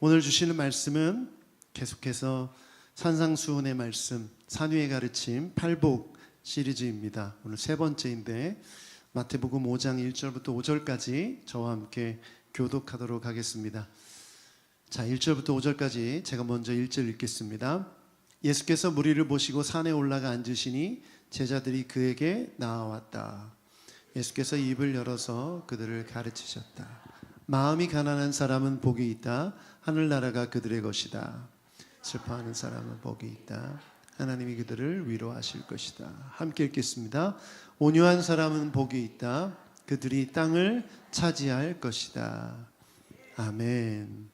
오늘 주시는 말씀은 계속해서 산상수훈의 말씀, 산위의 가르침, 팔복 시리즈입니다. 오늘 세 번째인데 마태복음 5장 1절부터 5절까지 저와 함께 교독하도록 하겠습니다. 자, 1절부터 5절까지 제가 먼저 1절 읽겠습니다. 예수께서 무리를 보시고 산에 올라가 앉으시니 제자들이 그에게 나아왔다. 예수께서 입을 열어서 그들을 가르치셨다. 마음이 가난한 사람은 복이 있다. 하늘나라가 그들의 것이다. 슬퍼하는 사람은 복이 있다. 하나님이 그들을 위로하실 것이다. 함께 읽겠습니다. 온유한 사람은 복이 있다. 그들이 땅을 차지할 것이다. 아멘.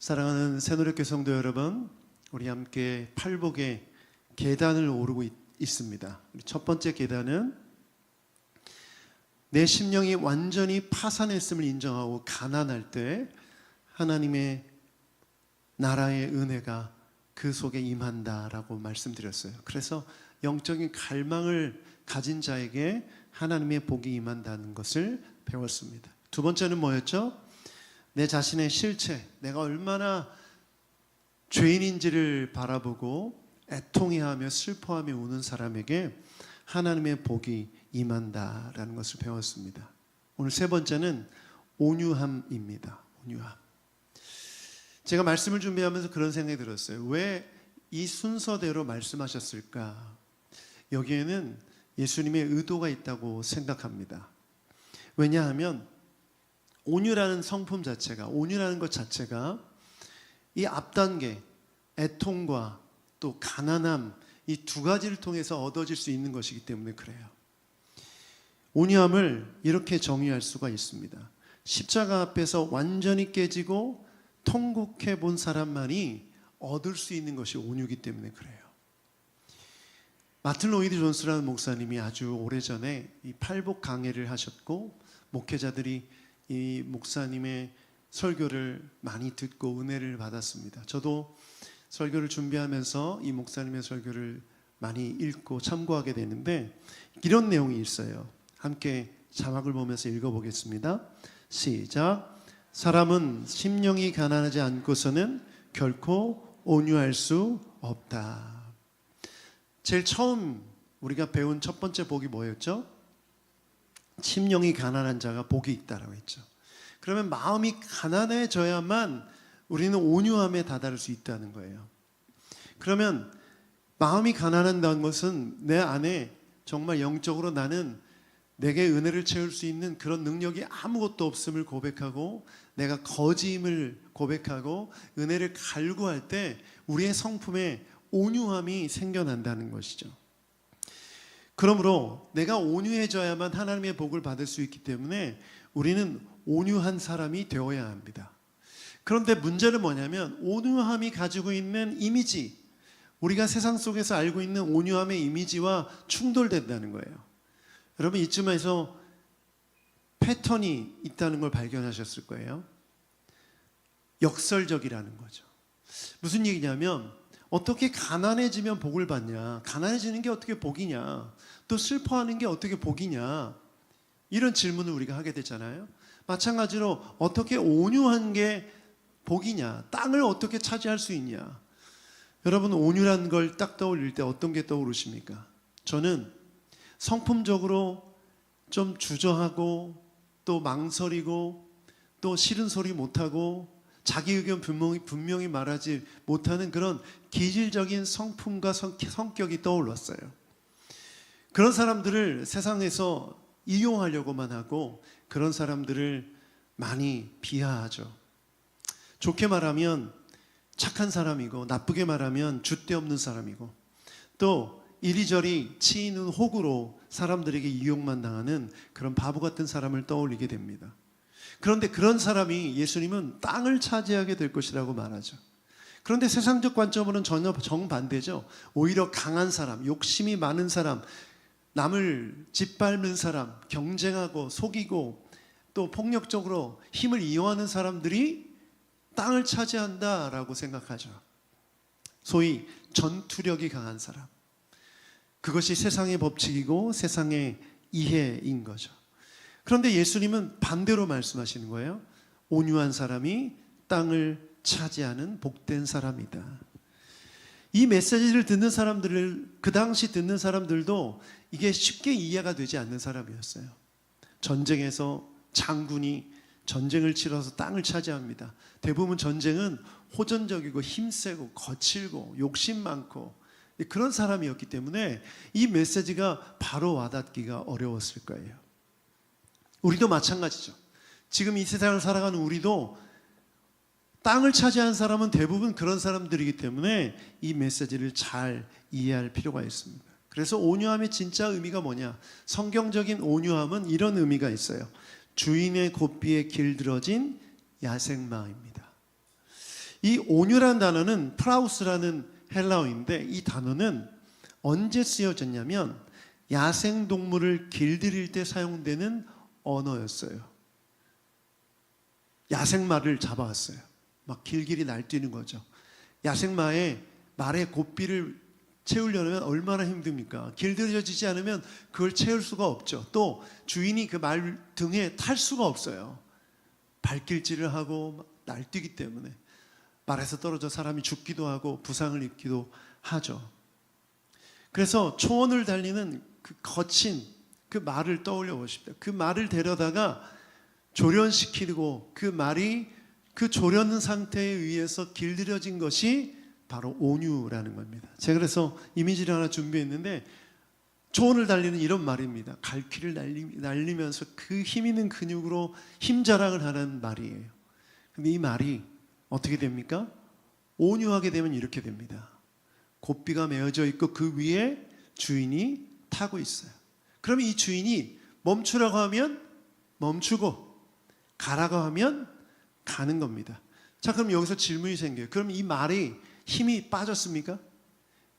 사랑하는 새노력교 성도 여러분, 우리 함께 팔복의 계단을 오르고 있습니다. 첫 번째 계단은 내 심령이 완전히 파산했음을 인정하고 가난할 때 하나님의 나라의 은혜가 그 속에 임한다라고 말씀드렸어요. 그래서 영적인 갈망을 가진 자에게 하나님의 복이 임한다는 것을 배웠습니다. 두 번째는 뭐였죠? 내 자신의 실체, 내가 얼마나 죄인인지를 바라보고 애통해하며 슬퍼하며 우는 사람에게 하나님의 복이 임한다라는 것을 배웠습니다. 오늘 세 번째는 온유함입니다. 온유함. 제가 말씀을 준비하면서 그런 생각이 들었어요. 왜 이 순서대로 말씀하셨을까? 여기에는 예수님의 의도가 있다고 생각합니다. 왜냐하면 온유라는 성품 자체가, 온유라는 것 자체가 이 앞단계, 애통과 또 가난함, 이 두 가지를 통해서 얻어질 수 있는 것이기 때문에 그래요. 온유함을 이렇게 정의할 수가 있습니다. 십자가 앞에서 완전히 깨지고 통곡해 본 사람만이 얻을 수 있는 것이 온유이기 때문에 그래요. 마틴 로이드 존스라는 목사님이 아주 오래전에 이 팔복 강해를 하셨고 목회자들이 이 목사님의 설교를 많이 듣고 은혜를 받았습니다. 저도 설교를 준비하면서 이 목사님의 설교를 많이 읽고 참고하게 되는데 이런 내용이 있어요. 함께 자막을 보면서 읽어보겠습니다. 시작. 사람은 심령이 가난하지 않고서는 결코 온유할 수 없다. 제일 처음 우리가 배운 첫 번째 복이 뭐였죠? 심령이 가난한 자가 복이 있다라고 했죠. 그러면 마음이 가난해져야만 우리는 온유함에 다다를 수 있다는 거예요. 그러면 마음이 가난한다는 것은 내 안에 정말 영적으로 나는 내게 은혜를 채울 수 있는 그런 능력이 아무것도 없음을 고백하고 내가 거지임을 고백하고 은혜를 갈구할 때 우리의 성품에 온유함이 생겨난다는 것이죠. 그러므로 내가 온유해져야만 하나님의 복을 받을 수 있기 때문에 우리는 온유한 사람이 되어야 합니다. 그런데 문제는 뭐냐면 온유함이 가지고 있는 이미지, 우리가 세상 속에서 알고 있는 온유함의 이미지와 충돌된다는 거예요. 여러분 이쯤에서 패턴이 있다는 걸 발견하셨을 거예요. 역설적이라는 거죠. 무슨 얘기냐면 어떻게 가난해지면 복을 받냐, 가난해지는 게 어떻게 복이냐, 또 슬퍼하는 게 어떻게 복이냐, 이런 질문을 우리가 하게 되잖아요. 마찬가지로 어떻게 온유한 게 복이냐, 땅을 어떻게 차지할 수 있냐. 여러분 온유란 걸 딱 떠올릴 때 어떤 게 떠오르십니까? 저는 성품적으로 좀 주저하고 또 망설이고 또 싫은 소리 못하고 자기 의견 분명히 말하지 못하는 그런 기질적인 성품과 성격이 떠올랐어요. 그런 사람들을 세상에서 이용하려고만 하고 그런 사람들을 많이 비하하죠. 좋게 말하면 착한 사람이고 나쁘게 말하면 줏대 없는 사람이고 또 이리저리 치이는 호구로 사람들에게 이용만 당하는 그런 바보 같은 사람을 떠올리게 됩니다. 그런데 그런 사람이 예수님은 땅을 차지하게 될 것이라고 말하죠. 그런데 세상적 관점으로는 전혀 정반대죠. 오히려 강한 사람, 욕심이 많은 사람, 남을 짓밟는 사람, 경쟁하고 속이고 또 폭력적으로 힘을 이용하는 사람들이 땅을 차지한다라고 생각하죠. 소위 전투력이 강한 사람. 그것이 세상의 법칙이고 세상의 이해인 거죠. 그런데 예수님은 반대로 말씀하시는 거예요. 온유한 사람이 땅을 차지하는 복된 사람이다. 이 메시지를 듣는 사람들을, 그 당시 듣는 사람들도 이게 쉽게 이해가 되지 않는 사람이었어요. 전쟁에서 장군이 전쟁을 치러서 땅을 차지합니다. 대부분 전쟁은 호전적이고 힘세고 거칠고 욕심 많고 그런 사람이었기 때문에 이 메시지가 바로 와닿기가 어려웠을 거예요. 우리도 마찬가지죠. 지금 이 세상을 살아가는 우리도 땅을 차지한 사람은 대부분 그런 사람들이기 때문에 이 메시지를 잘 이해할 필요가 있습니다. 그래서 온유함의 진짜 의미가 뭐냐? 성경적인 온유함은 이런 의미가 있어요. 주인의 고삐에 길들어진 야생마입니다. 이 온유라는 단어는 프라우스라는 헬라어인데, 이 단어는 언제 쓰여졌냐면 야생동물을 길들일 때 사용되는 언어였어요. 야생마를 잡아왔어요. 막 길길이 날뛰는 거죠. 야생마의 말의 고삐를 채우려면 얼마나 힘듭니까? 길들여지지 않으면 그걸 채울 수가 없죠. 또 주인이 그 말 등에 탈 수가 없어요. 발길질을 하고 날뛰기 때문에 말에서 떨어져 사람이 죽기도 하고 부상을 입기도 하죠. 그래서 초원을 달리는 그 거친 그 말을 떠올려 보십시오. 그 말을 데려다가 조련시키고 그 말이 그 조련 상태에 의해서 길들여진 것이 바로 온유라는 겁니다. 제가 그래서 이미지를 하나 준비했는데 초원을 달리는 이런 말입니다. 갈퀴를 날리면서 그 힘 있는 근육으로 힘 자랑을 하는 말이에요. 근데 이 말이 어떻게 됩니까? 온유하게 되면 이렇게 됩니다. 고삐가 메어져 있고 그 위에 주인이 타고 있어요. 그러면 이 주인이 멈추라고 하면 멈추고 가라고 하면 가는 겁니다. 자, 그럼 여기서 질문이 생겨요. 그럼 이 말이 힘이 빠졌습니까?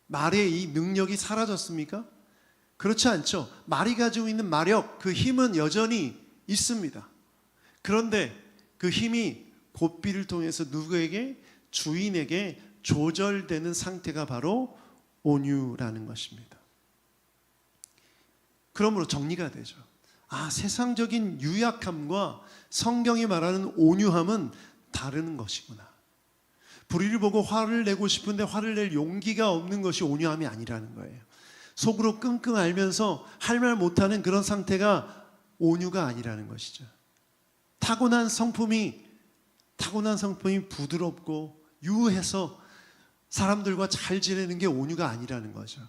말의 이 능력이 사라졌습니까? 그렇지 않죠. 말이 가지고 있는 마력, 그 힘은 여전히 있습니다. 그런데 그 힘이 고삐를 통해서 누구에게? 주인에게 조절되는 상태가 바로 온유라는 것입니다. 그러므로 정리가 되죠. 아, 세상적인 유약함과 성경이 말하는 온유함은 다른 것이구나. 불의를 보고 화를 내고 싶은데 화를 낼 용기가 없는 것이 온유함이 아니라는 거예요. 속으로 끙끙 앓면서 할 말 못하는 그런 상태가 온유가 아니라는 것이죠. 타고난 성품이 부드럽고 유해서 사람들과 잘 지내는 게 온유가 아니라는 거죠.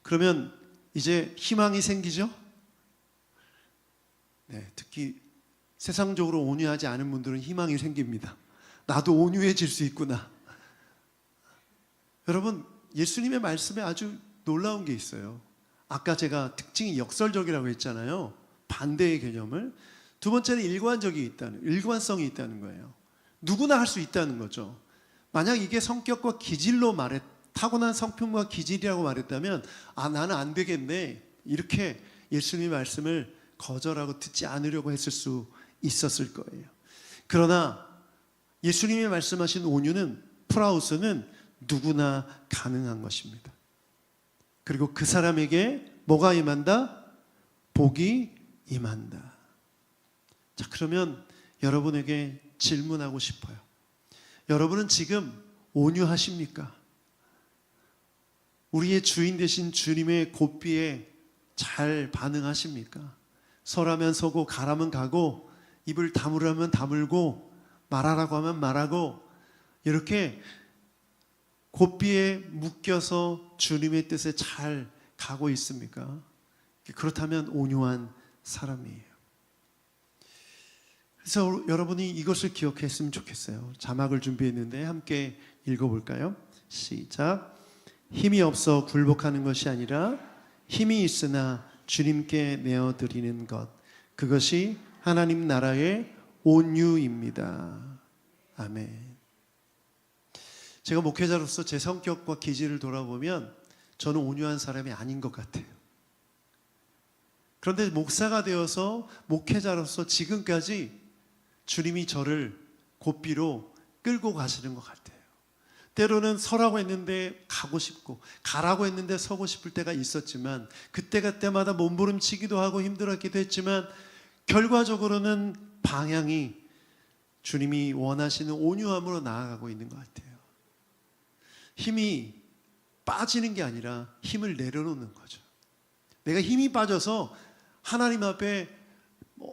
그러면 이제 희망이 생기죠? 네, 특히 세상적으로 온유하지 않은 분들은 희망이 생깁니다. 나도 온유해질 수 있구나. 여러분, 예수님의 말씀에 아주 놀라운 게 있어요. 아까 제가 특징이 역설적이라고 했잖아요. 반대의 개념을. 두 번째는 일관성이 있다는 거예요. 누구나 할 수 있다는 거죠. 만약 이게 성격과 기질로 타고난 성품과 기질이라고 말했다면, 아, 나는 안 되겠네, 이렇게 예수님의 말씀을 거절하고 듣지 않으려고 했을 수 있었을 거예요. 그러나 예수님이 말씀하신 온유는, 프라우스는 누구나 가능한 것입니다. 그리고 그 사람에게 뭐가 임한다? 복이 임한다. 자, 그러면 여러분에게 질문하고 싶어요. 여러분은 지금 온유하십니까? 우리의 주인 되신 주님의 고삐에 잘 반응하십니까? 서라면 서고 가라면 가고 입을 다물으면 다물고 말하라고 하면 말하고 이렇게 고삐에 묶여서 주님의 뜻에 잘 가고 있습니까? 그렇다면 온유한 사람이에요. 그래서 여러분이 이것을 기억했으면 좋겠어요. 자막을 준비했는데 함께 읽어볼까요? 시작. 힘이 없어 굴복하는 것이 아니라 힘이 있으나 주님께 내어드리는 것, 그것이 하나님 나라의 온유입니다. 아멘. 제가 목회자로서 제 성격과 기질을 돌아보면 저는 온유한 사람이 아닌 것 같아요. 그런데 목사가 되어서 목회자로서 지금까지 주님이 저를 고삐로 끌고 가시는 것 같아요. 때로는 서라고 했는데 가고 싶고 가라고 했는데 서고 싶을 때가 있었지만 그때마다 몸부림치기도 하고 힘들었기도 했지만 결과적으로는 방향이 주님이 원하시는 온유함으로 나아가고 있는 것 같아요. 힘이 빠지는 게 아니라 힘을 내려놓는 거죠. 내가 힘이 빠져서 하나님 앞에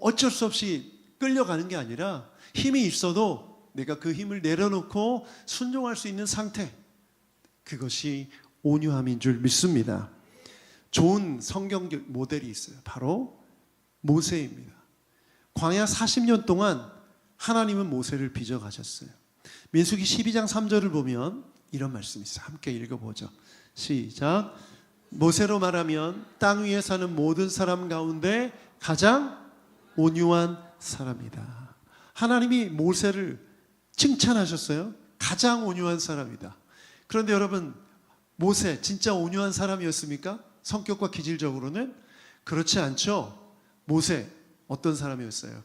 어쩔 수 없이 끌려가는 게 아니라 힘이 있어도 내가 그 힘을 내려놓고 순종할 수 있는 상태, 그것이 온유함인 줄 믿습니다. 좋은 성경 모델이 있어요. 바로 모세입니다. 광야 40년 동안 하나님은 모세를 빚어가셨어요. 민수기 12장 3절을 보면 이런 말씀이 있어요. 함께 읽어보죠. 시작. 모세로 말하면 땅 위에 사는 모든 사람 가운데 가장 온유한 사람이다. 하나님이 모세를 칭찬하셨어요. 가장 온유한 사람이다. 그런데 여러분, 모세 진짜 온유한 사람이었습니까? 성격과 기질적으로는 그렇지 않죠. 모세 어떤 사람이었어요?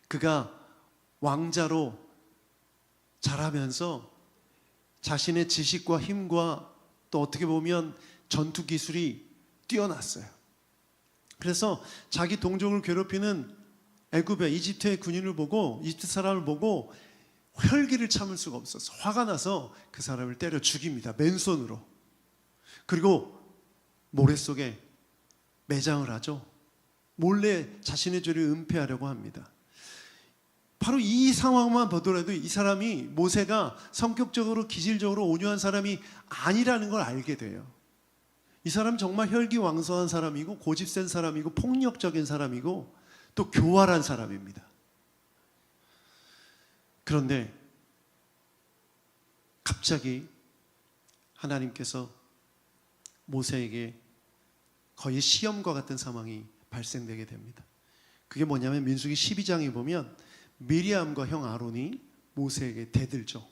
그가 왕자로 자라면서 자신의 지식과 힘과 또 어떻게 보면 전투 기술이 뛰어났어요. 그래서 자기 동족을 괴롭히는 애굽의 이집트의 군인을 보고, 이집트 사람을 보고 혈기를 참을 수가 없어서 화가 나서 그 사람을 때려 죽입니다. 맨손으로. 그리고 모래 속에 매장을 하죠. 몰래 자신의 죄를 은폐하려고 합니다. 바로 이 상황만 보더라도 이 사람이, 모세가 성격적으로 기질적으로 온유한 사람이 아니라는 걸 알게 돼요. 이 사람 정말 혈기왕성한 사람이고 고집센 사람이고 폭력적인 사람이고 또 교활한 사람입니다. 그런데 갑자기 하나님께서 모세에게 거의 시험과 같은 상황이 발생되게 됩니다. 그게 뭐냐면 민수기 12장에 보면 미리암과 형 아론이 모세에게 대들죠.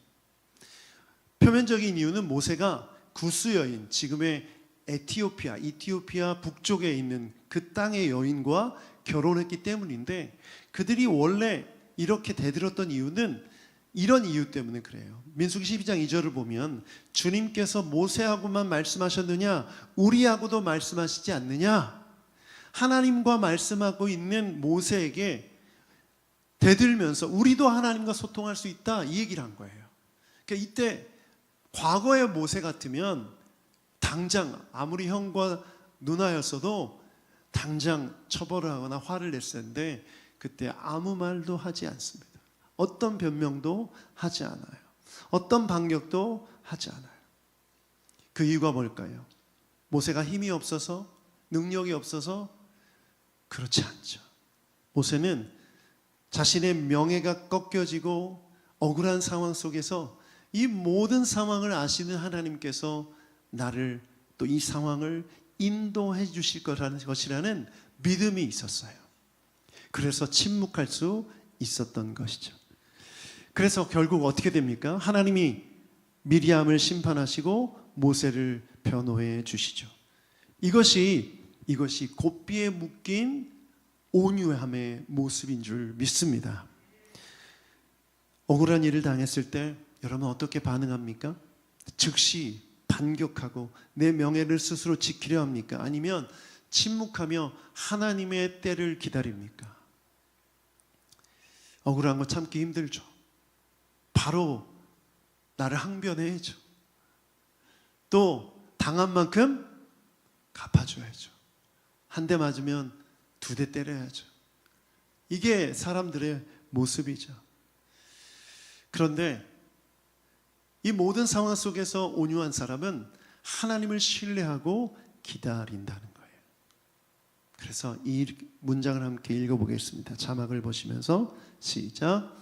표면적인 이유는 모세가 구스 여인, 지금의 이티오피아 북쪽에 있는 그 땅의 여인과 결혼했기 때문인데, 그들이 원래 이렇게 대들었던 이유는 이런 이유 때문에 그래요. 민수기 12장 2절을 보면 주님께서 모세하고만 말씀하셨느냐, 우리하고도 말씀하시지 않느냐. 하나님과 말씀하고 있는 모세에게 대들면서 우리도 하나님과 소통할 수 있다, 이 얘기를 한 거예요. 그러니까 이때 과거의 모세 같으면 당장 아무리 형과 누나였어도 당장 처벌을 하거나 화를 냈을 텐데 그때 아무 말도 하지 않습니다. 어떤 변명도 하지 않아요. 어떤 반격도 하지 않아요. 그 이유가 뭘까요? 모세가 힘이 없어서, 능력이 없어서? 그렇지 않죠. 모세는 자신의 명예가 꺾여지고 억울한 상황 속에서 이 모든 상황을 아시는 하나님께서 나를, 또 이 상황을 인도해 주실 것이라는 믿음이 있었어요. 그래서 침묵할 수 있었던 것이죠. 그래서 결국 어떻게 됩니까? 하나님이 미리암을 심판하시고 모세를 변호해 주시죠. 이것이 곱비에 묶인 온유함의 모습인 줄 믿습니다. 억울한 일을 당했을 때 여러분 어떻게 반응합니까? 즉시 반격하고 내 명예를 스스로 지키려 합니까? 아니면 침묵하며 하나님의 때를 기다립니까? 억울한 거 참기 힘들죠. 바로 나를 항변해야죠. 또 당한 만큼 갚아줘야죠. 한 대 맞으면 두 대 때려야죠. 이게 사람들의 모습이죠. 그런데 이 모든 상황 속에서 온유한 사람은 하나님을 신뢰하고 기다린다는 거예요. 그래서 이 문장을 함께 읽어보겠습니다. 자막을 보시면서 시작.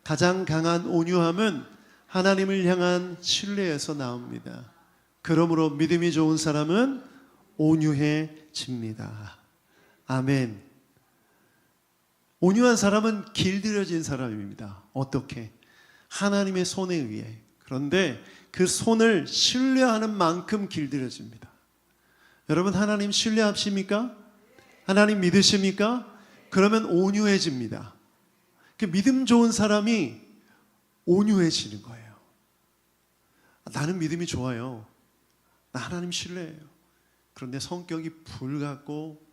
가장 강한 온유함은 하나님을 향한 신뢰에서 나옵니다. 그러므로 믿음이 좋은 사람은 온유해집니다. 아멘. 온유한 사람은 길들여진 사람입니다. 어떻게? 하나님의 손에 의해. 그런데 그 손을 신뢰하는 만큼 길들여집니다. 여러분 하나님 신뢰하십니까? 하나님 믿으십니까? 그러면 온유해집니다. 그 믿음 좋은 사람이 온유해지는 거예요. 나는 믿음이 좋아요. 나 하나님 신뢰해요. 그런데 성격이 불같고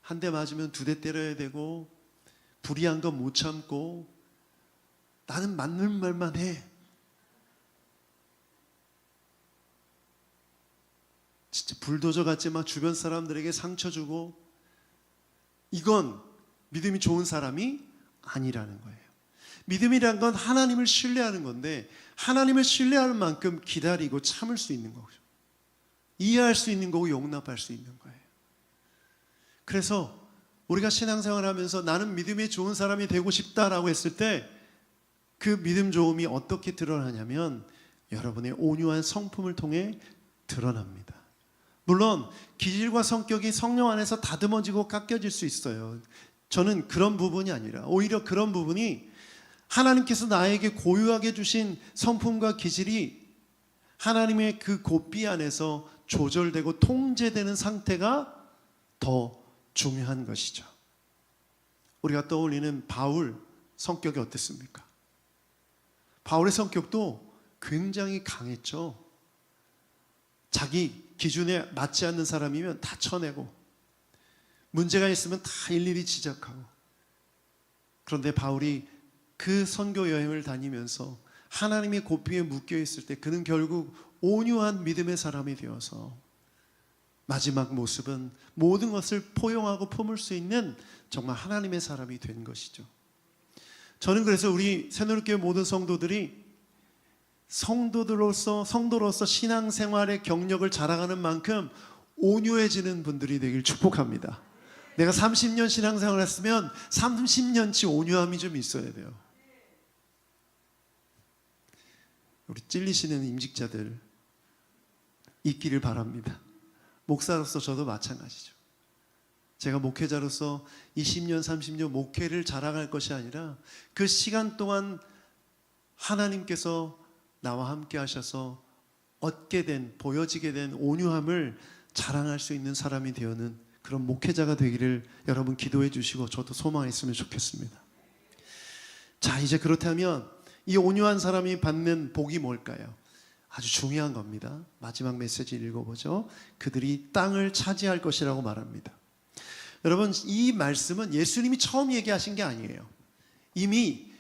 한 대 맞으면 두 대 때려야 되고 불의한 거 못 참고 나는 맞는 말만 해. 진짜 불도저 같지 막 주변 사람들에게 상처 주고, 이건 믿음이 좋은 사람이 아니라는 거예요. 믿음이란 건 하나님을 신뢰하는 건데, 하나님을 신뢰할 만큼 기다리고 참을 수 있는 거죠. 이해할 수 있는 거고 용납할 수 있는 거예요. 그래서 우리가 신앙생활을 하면서 나는 믿음이 좋은 사람이 되고 싶다라고 했을 때 그 믿음 좋음이 어떻게 드러나냐면 여러분의 온유한 성품을 통해 드러납니다. 물론 기질과 성격이 성령 안에서 다듬어지고 깎여질 수 있어요. 저는 그런 부분이 아니라 오히려 그런 부분이 하나님께서 나에게 고유하게 주신 성품과 기질이 하나님의 그 고삐 안에서 조절되고 통제되는 상태가 더 중요한 것이죠. 우리가 떠올리는 바울 성격이 어땠습니까? 바울의 성격도 굉장히 강했죠. 자기 기준에 맞지 않는 사람이면 다 쳐내고, 문제가 있으면 다 일일이 지적하고. 그런데 바울이 그 선교 여행을 다니면서 하나님의 고삐에 묶여 있을 때 그는 결국 온유한 믿음의 사람이 되어서 마지막 모습은 모든 것을 포용하고 품을 수 있는 정말 하나님의 사람이 된 것이죠. 저는 그래서 우리 새누리교회 모든 성도들이 성도로서 신앙생활의 경력을 자랑하는 만큼 온유해지는 분들이 되길 축복합니다. 내가 30년 신앙생활을 했으면 30년치 온유함이 좀 있어야 돼요. 우리 찔리시는 임직자들 있기를 바랍니다. 목사로서 저도 마찬가지죠. 제가 목회자로서 20년, 30년 목회를 자랑할 것이 아니라 그 시간 동안 하나님께서 나와 함께 하셔서 얻게 된, 보여지게 된 온유함을 자랑할 수 있는 사람이 되어는 그런 목회자가 되기를 여러분 기도해 주시고 저도 소망했으면 좋겠습니다. 자, 이제 그렇다면 이 온유한 사람이 받는 복이 뭘까요? 아주 중요한 겁니다. 마지막 메시지 읽어보죠. 그들이 땅을 차지할 것이라고 말합니다. 여러분, 이 말씀은 예수님이 처음 얘기하신 게 아니에요. 이미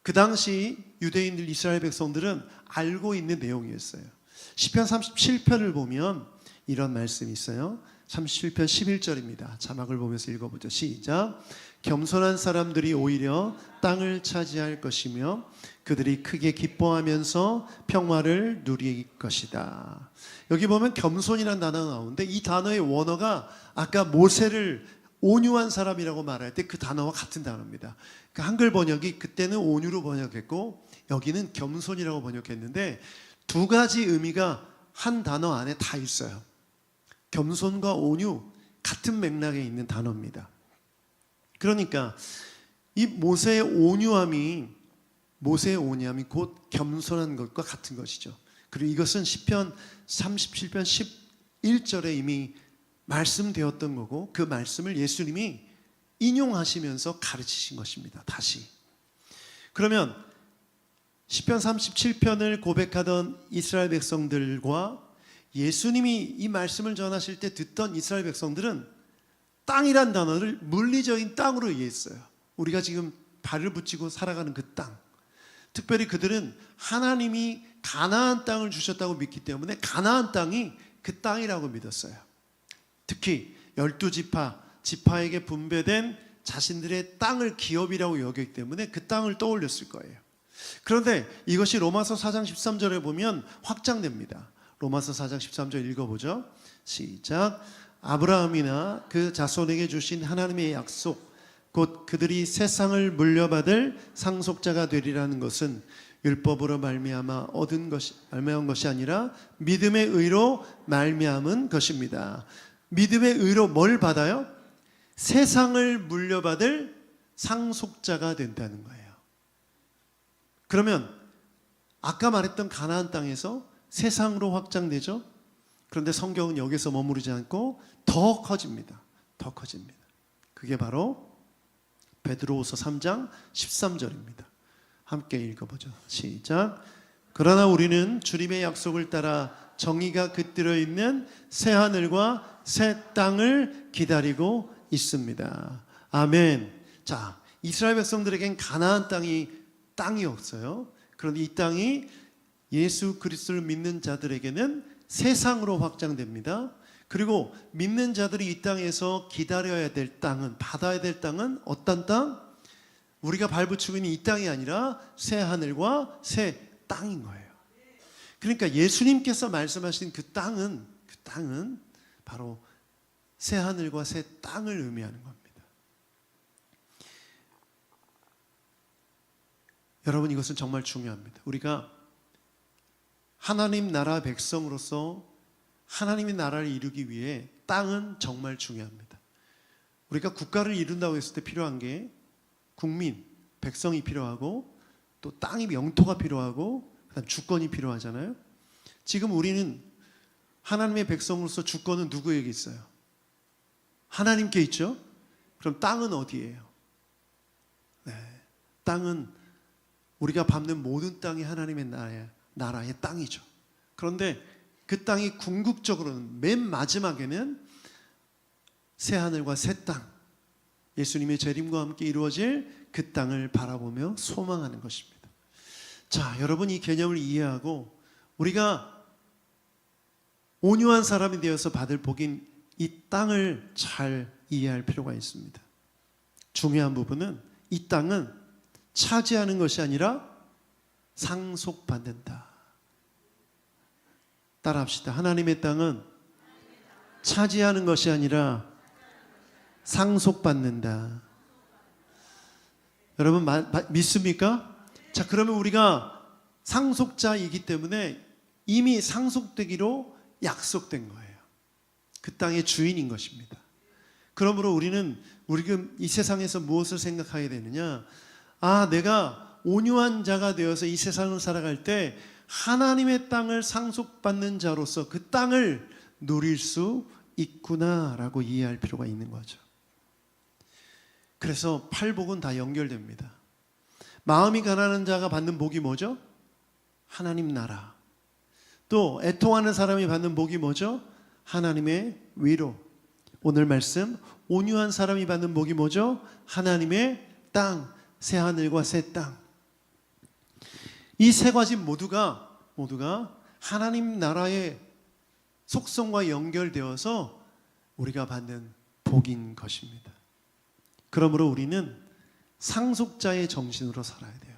그 당시 유대인들, 이스라엘 백성들은 알고 있는 내용이었어요. 시편 37편을 보면 이런 말씀이 있어요. 37편 11절입니다. 자막을 보면서 읽어보죠. 시작. 겸손한 사람들이 오히려 땅을 차지할 것이며 그들이 크게 기뻐하면서 평화를 누릴 것이다. 여기 보면 겸손이라는 단어가 나오는데 이 단어의 원어가 아까 모세를 온유한 사람이라고 말할 때 그 단어와 같은 단어입니다. 그 한글 번역이 그때는 온유로 번역했고 여기는 겸손이라고 번역했는데 두 가지 의미가 한 단어 안에 다 있어요. 겸손과 온유 같은 맥락에 있는 단어입니다. 그러니까 이 모세의 온유함이 곧 겸손한 것과 같은 것이죠. 그리고 이것은 시편 37편 11절에 이미 말씀되었던 거고 그 말씀을 예수님이 인용하시면서 가르치신 것입니다. 다시. 그러면 시편 37편을 고백하던 이스라엘 백성들과 예수님이 이 말씀을 전하실 때 듣던 이스라엘 백성들은 땅이란 단어를 물리적인 땅으로 이해했어요. 우리가 지금 발을 붙이고 살아가는 그 땅. 특별히 그들은 하나님이 가나안 땅을 주셨다고 믿기 때문에 가나안 땅이 그 땅이라고 믿었어요. 특히 12지파, 지파에게 분배된 자신들의 땅을 기업이라고 여겼기 때문에 그 땅을 떠올렸을 거예요. 그런데 이것이 로마서 4장 13절에 보면 확장됩니다. 로마서 4장 13절 읽어보죠. 시작. 아브라함이나 그 자손에게 주신 하나님의 약속 곧 그들이 세상을 물려받을 상속자가 되리라는 것은 율법으로 말미암아 말미암은 것이 아니라 믿음의 의로 말미암은 것입니다. 믿음의 의로 뭘 받아요? 세상을 물려받을 상속자가 된다는 거예요. 그러면 아까 말했던 가나안 땅에서 세상으로 확장되죠. 그런데 성경은 여기서 머무르지 않고 더 커집니다. 더 커집니다. 그게 바로 베드로후서 3장 13절입니다. 함께 읽어보죠. 시작. 그러나 우리는 주님의 약속을 따라 정의가 깃들어 있는 새 하늘과 새 땅을 기다리고 있습니다. 아멘. 자, 이스라엘 백성들에겐 가나안 땅이 없어요. 그런데 이 땅이 예수 그리스도를 믿는 자들에게는 세상으로 확장됩니다. 그리고 믿는 자들이 이 땅에서 기다려야 될 땅은, 받아야 될 땅은 어떤 땅? 우리가 발붙이고 있는 이 땅이 아니라 새 하늘과 새 땅인 거예요. 그러니까 예수님께서 말씀하신 그 땅은 바로 새 하늘과 새 땅을 의미하는 겁니다. 여러분, 이것은 정말 중요합니다. 우리가 하나님 나라 백성으로서 하나님의 나라를 이루기 위해 땅은 정말 중요합니다. 우리가 국가를 이룬다고 했을 때 필요한 게 국민, 백성이 필요하고 또 땅이 영토가 필요하고 그다음 주권이 필요하잖아요. 지금 우리는 하나님의 백성으로서 주권은 누구에게 있어요? 하나님께 있죠? 그럼 땅은 어디예요? 네, 땅은 우리가 밟는 모든 땅이 하나님의 나라의 땅이죠. 그런데 그 땅이 궁극적으로는 맨 마지막에는 새 하늘과 새 땅, 예수님의 재림과 함께 이루어질 그 땅을 바라보며 소망하는 것입니다. 자, 여러분, 이 개념을 이해하고 우리가 온유한 사람이 되어서 받을 복인 이 땅을 잘 이해할 필요가 있습니다. 중요한 부분은 이 땅은 차지하는 것이 아니라 상속받는다. 따라합시다. 하나님의 땅은 차지하는 것이 아니라 상속받는다. 여러분 믿습니까? 자, 그러면 우리가 상속자이기 때문에 이미 상속되기로 약속된 거예요. 그 땅의 주인인 것입니다. 그러므로 우리는 이 세상에서 무엇을 생각하게 되느냐? 내가 온유한 자가 되어서 이 세상을 살아갈 때 하나님의 땅을 상속받는 자로서 그 땅을 누릴 수 있구나라고 이해할 필요가 있는 거죠. 그래서 팔복은 다 연결됩니다. 마음이 가난한 자가 받는 복이 뭐죠? 하나님 나라. 또 애통하는 사람이 받는 복이 뭐죠? 하나님의 위로. 오늘 말씀, 온유한 사람이 받는 복이 뭐죠? 하나님의 땅, 새 하늘과 새 땅. 이 세 가지 모두가 하나님 나라의 속성과 연결되어서 우리가 받는 복인 것입니다. 그러므로 우리는 상속자의 정신으로 살아야 돼요.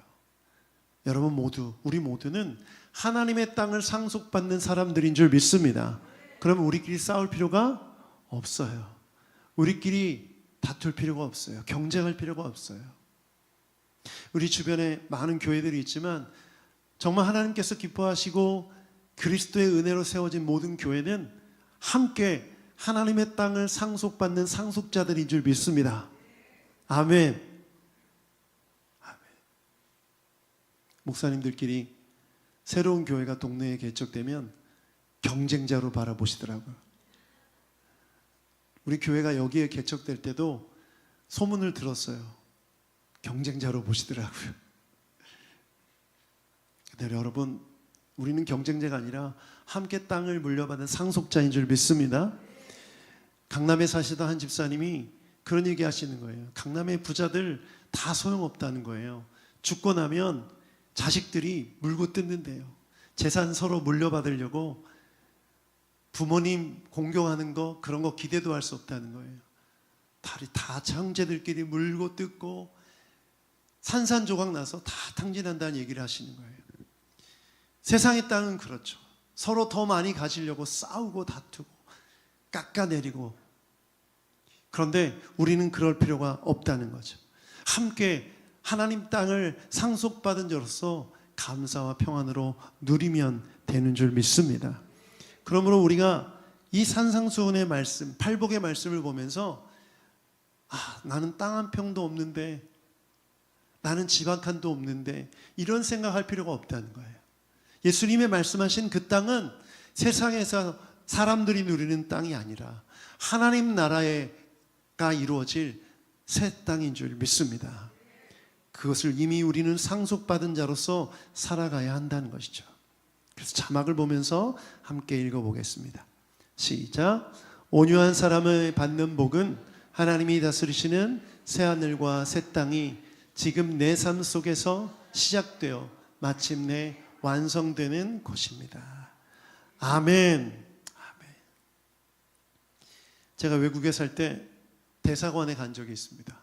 여러분 우리 모두는 하나님의 땅을 상속받는 사람들인 줄 믿습니다. 그러면 우리끼리 싸울 필요가 없어요. 우리끼리 다툴 필요가 없어요. 경쟁할 필요가 없어요. 우리 주변에 많은 교회들이 있지만 정말 하나님께서 기뻐하시고 그리스도의 은혜로 세워진 모든 교회는 함께 하나님의 땅을 상속받는 상속자들인 줄 믿습니다. 아멘. 아멘. 목사님들끼리 새로운 교회가 동네에 개척되면 경쟁자로 바라보시더라고요. 우리 교회가 여기에 개척될 때도 소문을 들었어요. 경쟁자로 보시더라고요. 근데 여러분, 우리는 경쟁자가 아니라 함께 땅을 물려받은 상속자인 줄 믿습니다. 강남에 사시던 한 집사님이 그런 얘기 하시는 거예요. 강남의 부자들 다 소용없다는 거예요. 죽고 나면 자식들이 물고 뜯는데요. 재산 서로 물려받으려고 부모님 공경하는 거, 그런 거 기대도 할 수 없다는 거예요. 다 형제들끼리 물고 뜯고 산산조각 나서 다 탕진한다는 얘기를 하시는 거예요. 세상의 땅은 그렇죠. 서로 더 많이 가지려고 싸우고 다투고 깎아내리고. 그런데 우리는 그럴 필요가 없다는 거죠. 함께 하나님 땅을 상속받은 자로서 감사와 평안으로 누리면 되는 줄 믿습니다. 그러므로 우리가 이 산상수훈의 말씀, 팔복의 말씀을 보면서 나는 땅 한 평도 없는데, 나는 집 한 칸도 없는데, 이런 생각할 필요가 없다는 거예요. 예수님의 말씀하신 그 땅은 세상에서 사람들이 누리는 땅이 아니라 하나님 나라가 이루어질 새 땅인 줄 믿습니다. 그것을 이미 우리는 상속받은 자로서 살아가야 한다는 것이죠. 그래서 자막을 보면서 함께 읽어보겠습니다. 시작. 온유한 사람을 받는 복은 하나님이 다스리시는 새하늘과 새 땅이 지금 내 삶 속에서 시작되어 마침내 완성되는 곳입니다. 아멘. 아멘. 제가 외국에 살 때 대사관에 간 적이 있습니다.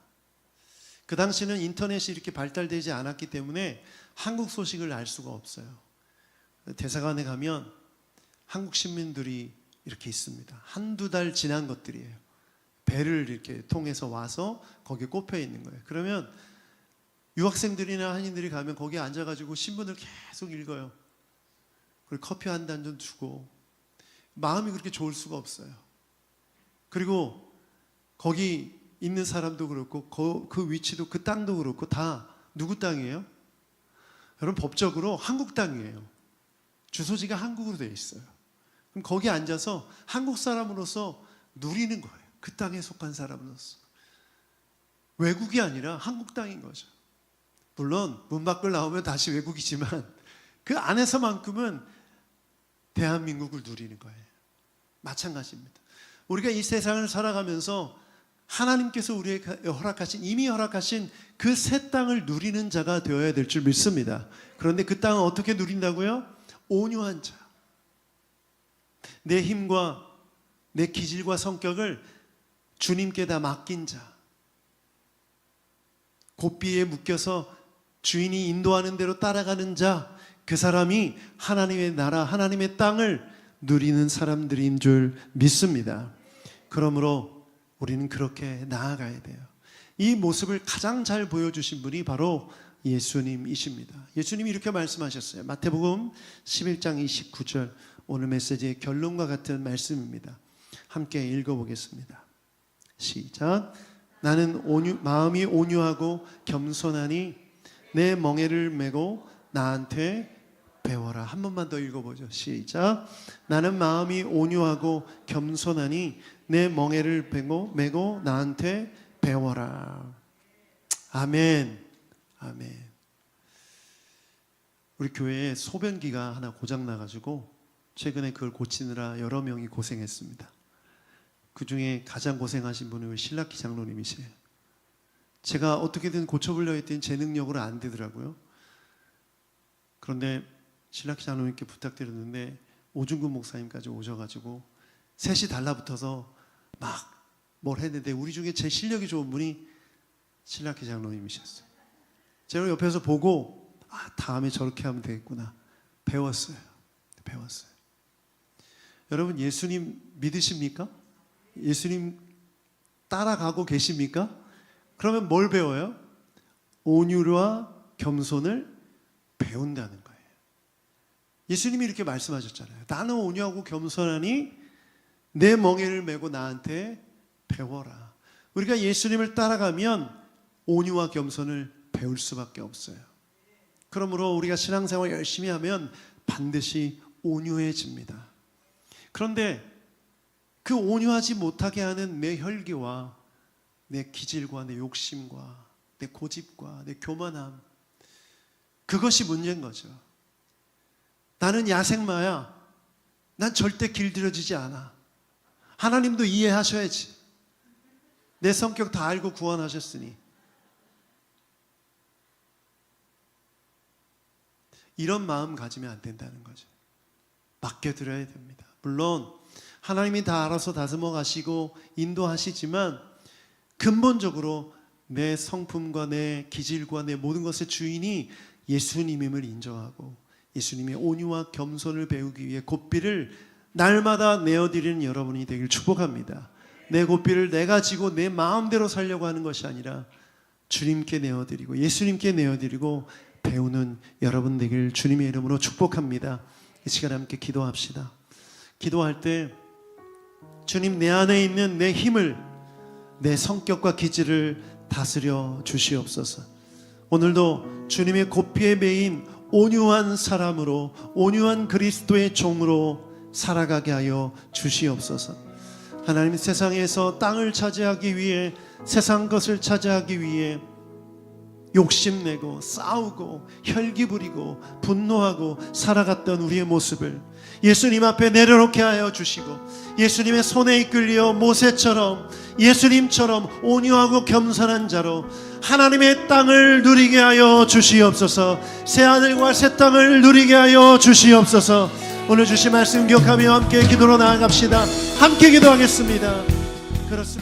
그 당시는 인터넷이 이렇게 발달되지 않았기 때문에 한국 소식을 알 수가 없어요. 대사관에 가면 한국 신문들이 이렇게 있습니다. 한두 달 지난 것들이에요. 배를 이렇게 통해서 와서 거기에 꼽혀 있는 거예요. 그러면 유학생들이나 한인들이 가면 거기에 앉아가지고 신문을 계속 읽어요. 그리고 커피 한 잔 좀 주고, 마음이 그렇게 좋을 수가 없어요. 그리고 거기 있는 사람도 그렇고 그 위치도 그 땅도 그렇고 다 누구 땅이에요? 여러분, 법적으로 한국 땅이에요. 주소지가 한국으로 되어 있어요. 그럼 거기 앉아서 한국 사람으로서 누리는 거예요. 그 땅에 속한 사람으로서. 외국이 아니라 한국 땅인 거죠. 물론 문 밖을 나오면 다시 외국이지만 그 안에서만큼은 대한민국을 누리는 거예요. 마찬가지입니다. 우리가 이 세상을 살아가면서 하나님께서 우리에게 이미 허락하신 그 새 땅을 누리는 자가 되어야 될 줄 믿습니다. 그런데 그 땅을 어떻게 누린다고요? 온유한 자. 내 힘과 내 기질과 성격을 주님께 다 맡긴 자. 고삐에 묶여서 주인이 인도하는 대로 따라가는 자. 그 사람이 하나님의 나라, 하나님의 땅을 누리는 사람들인 줄 믿습니다. 그러므로 우리는 그렇게 나아가야 돼요. 이 모습을 가장 잘 보여주신 분이 바로 예수님이십니다. 예수님이 이렇게 말씀하셨어요. 마태복음 11장 29절, 오늘 메시지의 결론과 같은 말씀입니다. 함께 읽어보겠습니다. 시작. 나는 마음이 온유하고 겸손하니 내 멍에를 메고 나한테 배워라. 한 번만 더 읽어보죠. 시작. 나는 마음이 온유하고 겸손하니 내 멍에를 메고 나한테 배워라. 아멘. 아멘. 우리 교회에 소변기가 하나 고장 나가지고 최근에 그걸 고치느라 여러 명이 고생했습니다. 그 중에 가장 고생하신 분이 우리 신라키 장로님이세요. 제가 어떻게든 고쳐보려 했더니 제 능력으로 안 되더라고요. 그런데 신라키 장로님께 부탁드렸는데 오중근 목사님까지 오셔가지고 셋이 달라붙어서 막 뭘 했는데 우리 중에 제일 실력이 좋은 분이 신라키 장로님이셨어요. 제가 옆에서 보고 다음에 저렇게 하면 되겠구나. 배웠어요. 여러분, 예수님 믿으십니까? 예수님 따라가고 계십니까? 그러면 뭘 배워요? 온유와 겸손을 배운다는 거예요. 예수님이 이렇게 말씀하셨잖아요. 나는 온유하고 겸손하니 내 멍에를 메고 나한테 배워라. 우리가 예수님을 따라가면 온유와 겸손을 배울 수밖에 없어요. 그러므로 우리가 신앙생활 열심히 하면 반드시 온유해집니다. 그런데 그 온유하지 못하게 하는 내 혈기와 내 기질과 내 욕심과 내 고집과 내 교만함, 그것이 문제인 거죠. 나는 야생마야. 난 절대 길들여지지 않아. 하나님도 이해하셔야지. 내 성격 다 알고 구원하셨으니. 이런 마음 가지면 안 된다는 거죠. 맡겨드려야 됩니다. 물론 하나님이 다 알아서 다스려 가시고 인도하시지만 근본적으로 내 성품과 내 기질과 내 모든 것의 주인이 예수님임을 인정하고 예수님의 온유와 겸손을 배우기 위해 고삐를 날마다 내어드리는 여러분이 되길 축복합니다. 내 고삐를 내가 지고 내 마음대로 살려고 하는 것이 아니라 주님께 내어드리고 예수님께 내어드리고 배우는 여러분 되길 주님의 이름으로 축복합니다. 이 시간에 함께 기도합시다. 기도할 때 주님, 내 안에 있는 내 힘을, 내 성격과 기질을 다스려 주시옵소서. 오늘도 주님의 고삐에 매인 온유한 사람으로, 온유한 그리스도의 종으로 살아가게 하여 주시옵소서. 하나님, 세상에서 땅을 차지하기 위해, 세상 것을 차지하기 위해 욕심내고 싸우고 혈기 부리고 분노하고 살아갔던 우리의 모습을 예수님 앞에 내려놓게 하여 주시고, 예수님의 손에 이끌려 모세처럼 예수님처럼 온유하고 겸손한 자로 하나님의 땅을 누리게 하여 주시옵소서. 새하늘과 새 땅을 누리게 하여 주시옵소서. 오늘 주신 말씀 기억하며 함께 기도로 나아갑시다. 함께 기도하겠습니다. 그렇습니다.